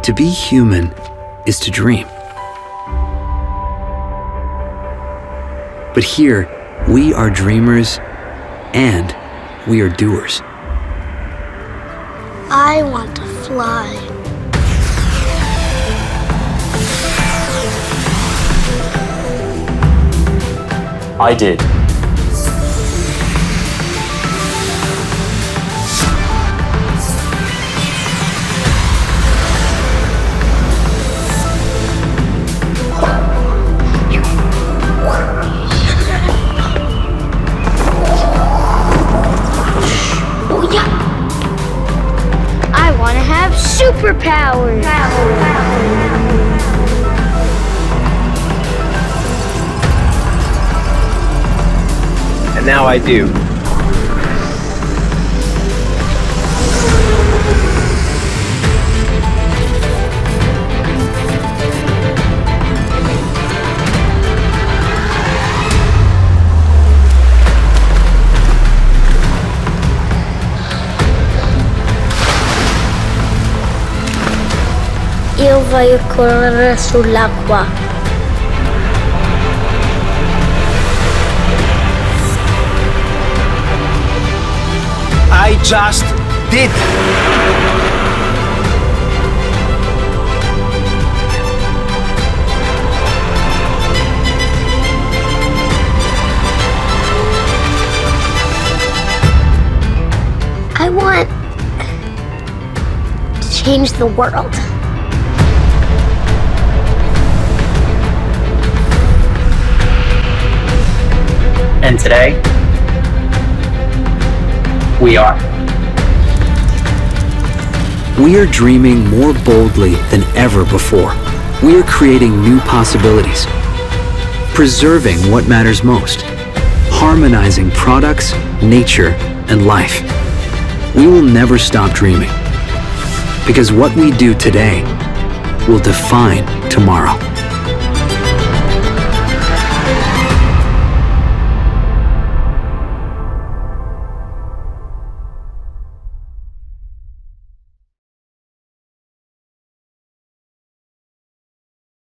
To be human is to dream. But here, we are dreamers and we are doers. I want to fly. I did. I want to have superpowers. And now I do. Eu voglio correre sull'acqua. I just did. I want to change the world. And today, we are. We are dreaming more boldly than ever before. We are creating new possibilities, preserving what matters most, harmonizing products, nature, and life. We will never stop dreaming, because what we do today will define tomorrow.